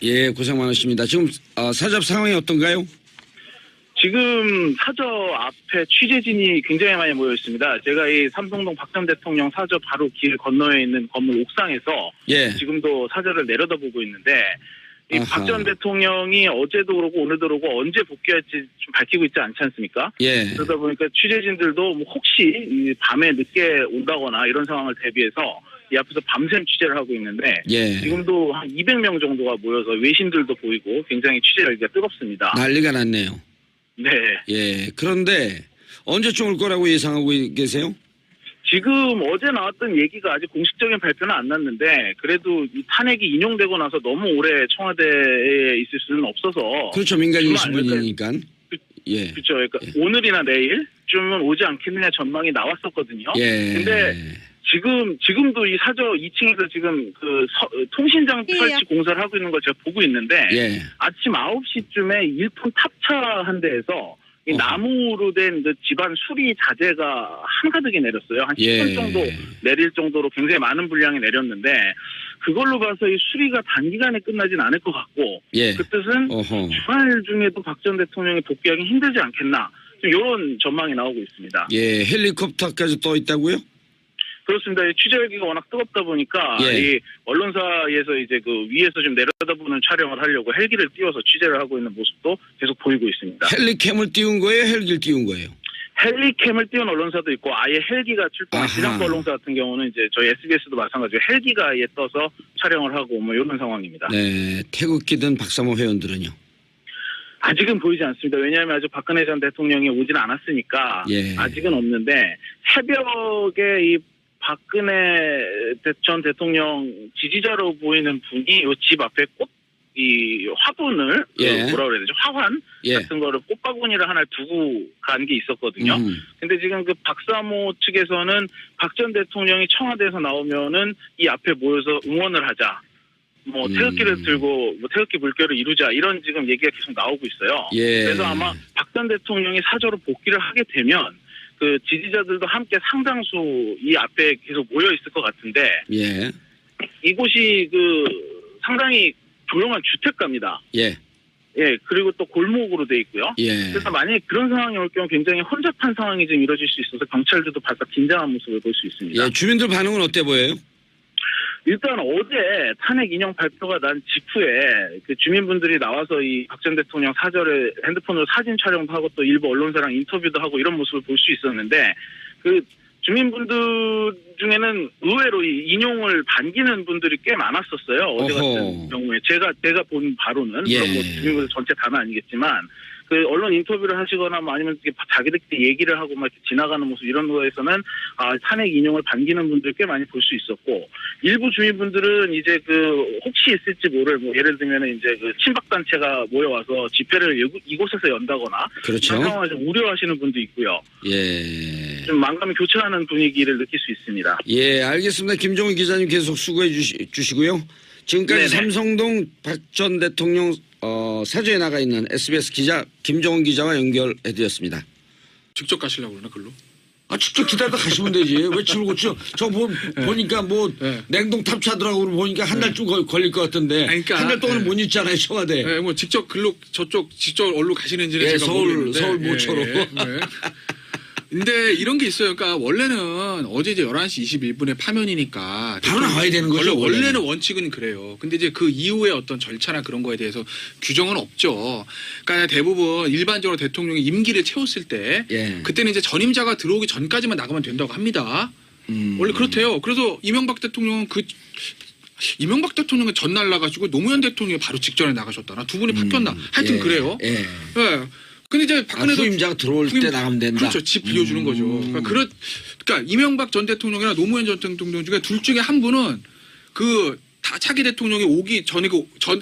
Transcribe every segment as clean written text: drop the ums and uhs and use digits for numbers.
예, 고생 많으십니다. 지금 사접 상황이 어떤가요? 지금 사저 앞에 취재진이 굉장히 많이 모여 있습니다. 제가 이 삼성동 박 전 대통령 사저 바로 길 건너에 있는 건물 옥상에서 예. 지금도 사저를 내려다보고 있는데 이 박 전 대통령이 어제도 그러고 오늘도 그러고 언제 복귀할지 좀 밝히고 있지 않지 않습니까? 예. 그러다 보니까 취재진들도 뭐 혹시 이 밤에 늦게 온다거나 이런 상황을 대비해서 이 앞에서 밤샘 취재를 하고 있는데 예. 지금도 한 200명 정도가 모여서 외신들도 보이고 굉장히 취재하기가 뜨겁습니다. 난리가 났네요. 네. 예. 그런데 언제쯤 올 거라고 예상하고 계세요? 지금 어제 나왔던 얘기가 아직 공식적인 발표는 안 났는데 그래도 이 탄핵이 인용되고 나서 너무 오래 청와대에 있을 수는 없어서 그렇죠. 민간인 주말, 신분이니까. 예. 그렇죠. 그러니까 예. 오늘이나 내일쯤은 오지 않겠느냐 전망이 나왔었거든요. 예. 근데 지금도 이 사저 2층에서 지금 그 통신장 설치 공사를 하고 있는 걸 제가 보고 있는데 예. 아침 9시쯤에 1톤 탑차 한 대에서 이 나무로 된 그 집안 수리 자재가 한가득이 내렸어요. 한 10톤 예. 정도 내릴 정도로 굉장히 많은 분량이 내렸는데 그걸로 봐서 이 수리가 단기간에 끝나진 않을 것 같고 예. 그 뜻은 어허. 주말 중에도 박 전 대통령이 복귀하기 힘들지 않겠나 이런 전망이 나오고 있습니다. 예. 헬리콥터까지 떠 있다고요? 그렇습니다. 이 취재 열기가 워낙 뜨겁다 보니까 예. 이 언론사에서 이제 그 위에서 좀 내려다보는 촬영을 하려고 헬기를 띄워서 취재를 하고 있는 모습도 계속 보이고 있습니다. 헬리캠을 띄운 거예요? 헬기를 띄운 거예요? 헬리캠을 띄운 언론사도 있고 아예 헬기가 출동한 아하. 지상파 언론사 같은 경우는 이제 저희 SBS도 마찬가지로 헬기가 아예 떠서 촬영을 하고 뭐 이런 상황입니다. 네. 태극기든 박사모 회원들은요? 아직은 보이지 않습니다. 왜냐하면 아직 박근혜 전 대통령이 오진 않았으니까 예. 아직은 없는데 새벽에 이 박근혜 전 대통령 지지자로 보이는 분이 이 집 앞에 이 화분을 예. 뭐라 그래야 되죠? 화환 예. 같은 거를 꽃바구니를 하나 두고 간 게 있었거든요. 근데 지금 그 박사모 측에서는 박 전 대통령이 청와대에서 나오면은 이 앞에 모여서 응원을 하자. 뭐 태극기를 들고 뭐 태극기 물결을 이루자 이런 지금 얘기가 계속 나오고 있어요. 예. 그래서 아마 박 전 대통령이 사저로 복귀를 하게 되면 그 지지자들도 함께 상당수 이 앞에 계속 모여 있을 것 같은데 예. 이곳이 그 상당히 조용한 주택가입니다. 예. 예, 그리고 또 골목으로 돼 있고요. 예. 그래서 만약에 그런 상황이 올 경우 굉장히 혼잡한 상황이 좀 이뤄질 수 있어서 경찰들도 바짝 긴장한 모습을 볼 수 있습니다. 예. 주민들 반응은 어때 보여요? 일단 어제 탄핵 인용 발표가 난 직후에 그 주민분들이 나와서 이 박 전 대통령 사저를 핸드폰으로 사진 촬영도 하고 또 일부 언론사랑 인터뷰도 하고 이런 모습을 볼 수 있었는데 그 주민분들 중에는 의외로 이 인용을 반기는 분들이 꽤 많았었어요. 어제 같은 어허. 경우에 제가 본 바로는 예. 그런 뭐 주민분들 전체 다는 아니겠지만 그 언론 인터뷰를 하시거나 뭐 아니면 자기들끼리 얘기를 하고 막 이렇게 지나가는 모습 이런 거에서는 탄핵 인용을 반기는 분들 꽤 많이 볼 수 있었고 일부 주민분들은 이제 그 혹시 있을지 모를 뭐 예를 들면은 이제 그 친박 단체가 모여와서 집회를 이곳에서 연다거나 그렇죠. 그런 상황을 좀 우려하시는 분도 있고요. 예. 좀 만감이 교차하는 분위기를 느낄 수 있습니다. 예, 알겠습니다. 김종훈 기자님 계속 수고해 주시고요. 지금까지 네네. 삼성동 박 전 대통령 사저에 나가 있는 SBS 기자 김종훈 기자와 연결해드렸습니다. 직접 가시려고 그러나 글로? 직접 기다리다 가시면 되지. 왜 집을 고쳐? 보니까 뭐 네. 냉동 탑차더라고 보니까 한 달쯤 걸릴 것 같은데 그러니까, 한 달 동안은 못 있잖아요, 청와대. 네, 뭐 직접 글로 직접 어디로 가시는지는 예, 제가 모르겠는데. 서울 모처로. 네. 근데 이런 게 있어요. 그러니까 원래는 어제 이제 11시 21분에 파면이니까 바로 나와야 되는 거죠, 원래는 원칙은 그래요. 근데 이제 그 이후에 어떤 절차나 그런 거에 대해서 규정은 없죠. 그러니까 대부분 일반적으로 대통령이 임기를 채웠을 때 예. 그때는 이제 전임자가 들어오기 전까지만 나가면 된다고 합니다. 원래 그렇대요. 그래서 이명박 대통령은 이명박 대통령은 전날 나가지고 노무현 대통령이 바로 직전에 나가셨다나 두 분이 바뀌었나 하여튼 예. 그래요. 예. 네. 근데 이제 박근혜 후임자가 들어올 때 나가면 된다. 그렇죠. 집 빌려주는 거죠. 그러니까 이명박 전 대통령이나 노무현 전 대통령 중에 둘 중에 한 분은 그 차기 대통령이 오기 전에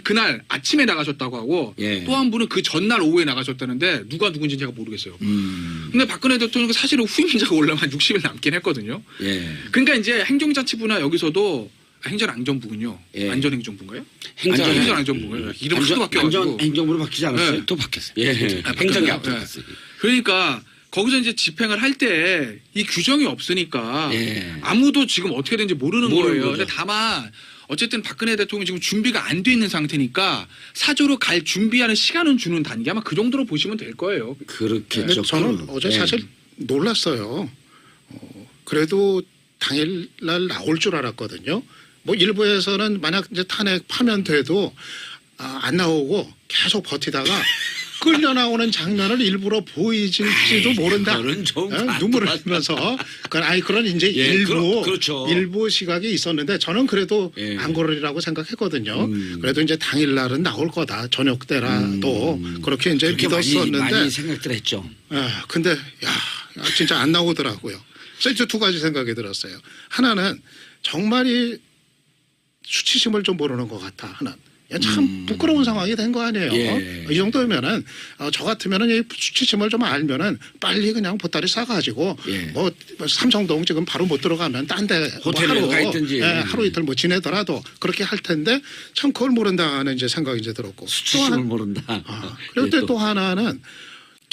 그날 아침에 나가셨다고 하고 예. 또 한 분은 그 전날 오후에 나가셨다는데 누가 누군지 제가 모르겠어요. 근데 박근혜 대통령은 사실은 후임자가 올라면 한 60일 남긴 했거든요. 예. 그러니까 이제 행정자치부나 여기서도 행정안전부군요. 예. 안전행정부인가요? 행정- 행정안전부인가요? 이름 하도 바뀌어가지고. 행정부로 바뀌지 않았어요? 네. 또 바뀌었어요. 예. 행정이 바뀌었나요? 앞으로 갔어요. 그러니까 거기서 이제 집행을 할 때 이 규정이 없으니까 예. 아무도 지금 어떻게 되는지 모르는 모르는 거예요. 거죠. 근데 다만 어쨌든 박근혜 대통령이 지금 준비가 안 돼 있는 상태니까 사저로 갈 준비하는 시간은 주는 단계 아마 그 정도로 보시면 될 거예요. 그렇겠죠. 근데 저는 어제 네. 사실 놀랐어요. 그래도 당일날 나올 줄 알았거든요. 뭐 일부에서는 만약 이제 탄핵 파면돼도 안 나오고 계속 버티다가 끌려 나오는 장면을 일부러 보이질지도 모른다. 그거는 좀 눈물을 흘리면서 그런 이제 예, 일부 그렇죠. 일부 시각이 있었는데 저는 그래도 예. 안 그러리라고 생각했거든요. 그래도 이제 당일날은 나올 거다. 저녁 때라도 그렇게 이제 그렇게 믿었었는데. 많이 생각들 했죠. 근데 진짜 안 나오더라고요. 그래서 이제 두 가지 생각이 들었어요. 하나는 정말이 수치심을 좀 모르는 것 같아. 하나. 참 부끄러운 상황이 된 거 아니에요. 예. 이 정도면은 저 같으면은 이 수치심을 좀 알면은 빨리 그냥 보따리 싸가지고 예. 뭐 삼성동 지금 바로 못 들어가면 딴 데 호텔에 가 있든지. 하루 이틀 뭐 지내더라도 그렇게 할 텐데 참 그걸 모른다는 이제 생각이 이제 들었고. 수치심을 모른다. 그리고 예, 또 하나는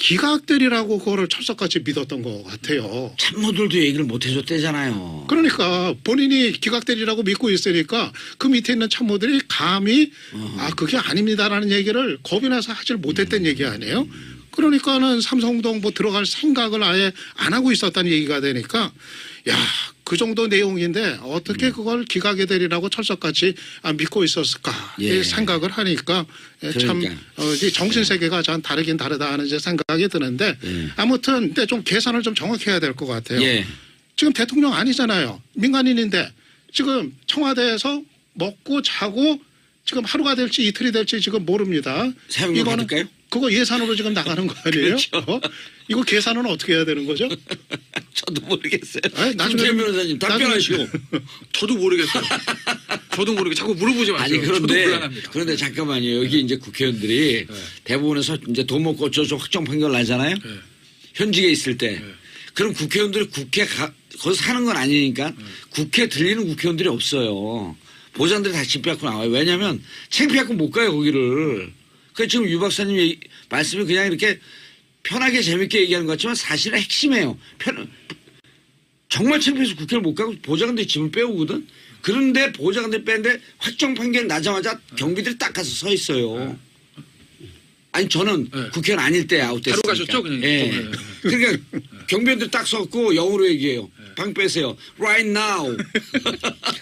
기각되리라고 그거를 철석같이 믿었던 것 같아요. 참모들도 얘기를 못 해줬대잖아요. 그러니까 본인이 기각되리라고 믿고 있으니까 그 밑에 있는 참모들이 감히 그게 아닙니다라는 얘기를 겁이 나서 하질 못했던 얘기 아니에요. 그러니까는 삼성동 뭐 들어갈 생각을 아예 안 하고 있었다는 얘기가 되니까 그 정도 내용인데 어떻게 그걸 기각이 되리라고 철석같이 믿고 있었을까 예. 생각을 하니까 참 이 정신세계가 전 다르긴 다르다 하는 이제 생각이 드는데 아무튼 근데 좀 계산을 좀 정확히 해야 될 것 같아요. 예. 지금 대통령 아니잖아요. 민간인인데 지금 청와대에서 먹고 자고 지금 하루가 될지 이틀이 될지 지금 모릅니다. 사용료 받을까요? 그거 예산으로 지금 나가는 거 아니에요? 그렇죠. 이거 계산은 어떻게 해야 되는 거죠? 저도 모르겠어요. 아니, 나중에 김태현 변호사님 답변하시고. 저도 모르겠어요. 저도 모르게 자꾸 물어보지 마세요. 아니 저도 그런데 곤란합니다. 잠깐만요. 여기 이제 국회의원들이 대법원에서 이제 돈 먹고 어쩌고 확정 판결 나잖아요. 현직에 있을 때. 그럼 국회의원들이 거기서 사는 건 아니니까 국회 들리는 국회의원들이 없어요. 보좌관들이 다 집 빼앗고 나와요. 왜냐하면 창피하고 못 가요 거기를. 그 지금 유 박사님 말씀이 그냥 이렇게 편하게 재밌게 얘기하는 것 같지만 사실은 핵심이에요. 정말 창피해서 국회를 못 가고 보좌관들이 집을 빼오거든. 그런데 보좌관들이 빼는데 확정 판결 나자마자 경비들이 딱 가서 서 있어요. 아니 저는 국회의원 아닐 때 아웃됐으니까. 바로 가셨죠? 그냥. 예. 그러니까 경비원들 딱 서고 영어로 얘기해요. 방 빼세요. Right now.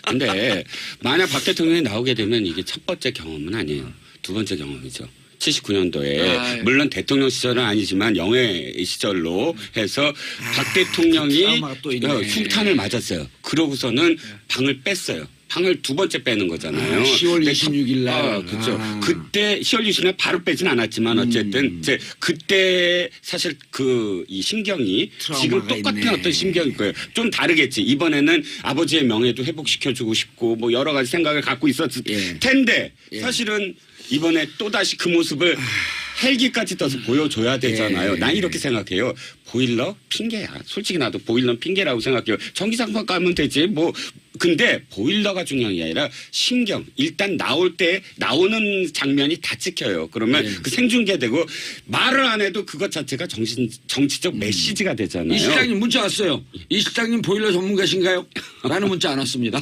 근데 만약 박 대통령이 나오게 되면 이게 첫 번째 경험은 아니에요. 두 번째 경험이죠. 79년도에 물론 대통령 시절은 아니지만 영예 시절로 해서 박 대통령이 트라우마가 또 있네. 흉탄을 맞았어요. 그러고서는 방을 뺐어요. 방을 두 번째 빼는 거잖아요. 10월 근데 26일 날. 그렇죠. 그때 10월 26일 날 바로 빼진 않았지만 어쨌든 이제 그때 사실 이 심경이 지금 똑같은 있네. 어떤 심경일 거예요. 좀 다르겠지. 이번에는 아버지의 명예도 회복시켜주고 싶고 뭐 여러 가지 생각을 갖고 있었을 텐데 사실은 이번에 또다시 그 모습을 헬기까지 떠서 보여줘야 되잖아요. 난 이렇게 생각해요. 보일러 핑계야. 솔직히 나도 보일러 핑계라고 생각해요. 전기장판 까면 되지. 뭐 근데 보일러가 중요한 게 아니라 심경. 일단 나오는 장면이 다 찍혀요. 그러면 그 생중계되고 말을 안 해도 그것 자체가 정치적 메시지가 되잖아요. 이 실장님 문자 왔어요. 이 실장님 보일러 전문가신가요? 라는 문자 안 왔습니다.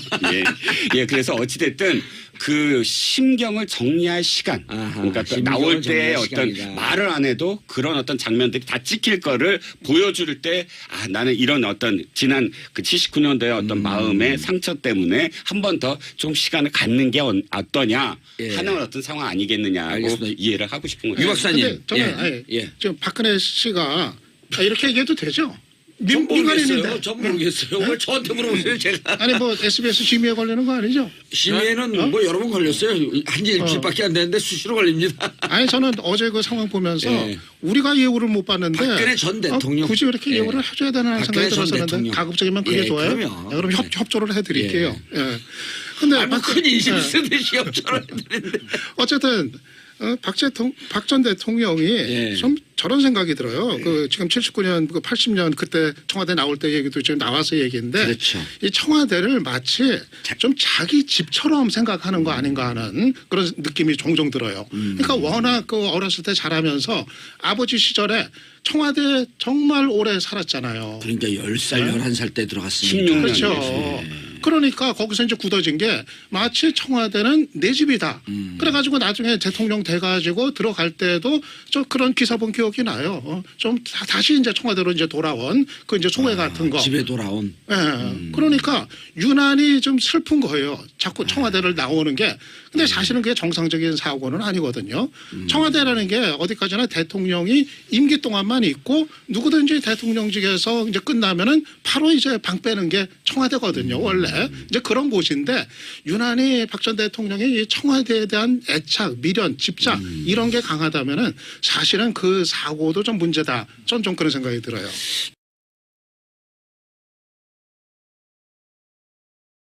예, 그래서 어찌됐든 그 심경을 정리할 시간. 그러니까 나올 때 어떤 시간이다. 말을 안 해도 그런 어떤 장면들이 다 찍힐 거를 보여줄 때 나는 이런 어떤 지난 그 79년도의 어떤 마음의 상처 때문에 한 번 더 좀 시간을 갖는 게 어떠냐 하는 어떤 상황 아니겠느냐고 알겠습니다. 이해를 하고 싶은 거예요. 유 박사님. 근데 저는 지금 박근혜 씨가 이렇게 얘기해도 되죠? 민간인인데. 전 모르겠어요. 왜 저한테 물어보세요, 제가. 아니 뭐 SBS 심의에 걸리는 거 아니죠? 심의에는 뭐 여러 번 걸렸어요. 한지 일주일밖에 안 됐는데 수시로 걸립니다. 아니 저는 어제 그 상황 보면서 우리가 예우를 못 봤는데 박근혜 전 대통령. 굳이 이렇게 예우를 해줘야 되나 박근혜 생각이 전 들었었는데 대통령. 가급적이면 그게 좋아요. 그럼요. 그럼 협조를 해드릴게요. 근데 큰 인심 쓰듯이 협조를 해드리는데. 어쨌든 박 전 대통령이 좀 저런 생각이 들어요. 그 지금 79년, 80년 그때 청와대 나올 때 얘기도 지금 나와서 얘기인데 그렇죠. 이 청와대를 마치 좀 자기 집처럼 생각하는 거 아닌가 하는 그런 느낌이 종종 들어요. 그러니까 워낙 그 어렸을 때 자라면서 아버지 시절에 청와대에 정말 오래 살았잖아요. 그러니까 10살, 11살 때 들어갔습니다. 16년. 그렇죠. 그러니까 거기서 이제 굳어진 게 마치 청와대는 내 집이다. 그래가지고 나중에 대통령 돼가지고 들어갈 때도 좀 그런 기사 본 기억이 나요. 좀 다시 이제 청와대로 이제 돌아온 그 이제 소회 같은 거. 집에 돌아온. 예. 그러니까 유난히 좀 슬픈 거예요. 자꾸 청와대를 나오는 게. 근데 사실은 그게 정상적인 사고는 아니거든요. 청와대라는 게 어디까지나 대통령이 임기 동안만 있고 누구든지 대통령직에서 이제 끝나면은 바로 이제 방 빼는 게 청와대거든요. 원래 이제 그런 곳인데 유난히 박 전 대통령이 이 청와대에 대한 애착, 미련, 집착 이런 게 강하다면은 사실은 그 사고도 좀 문제다. 전 좀 그런 생각이 들어요.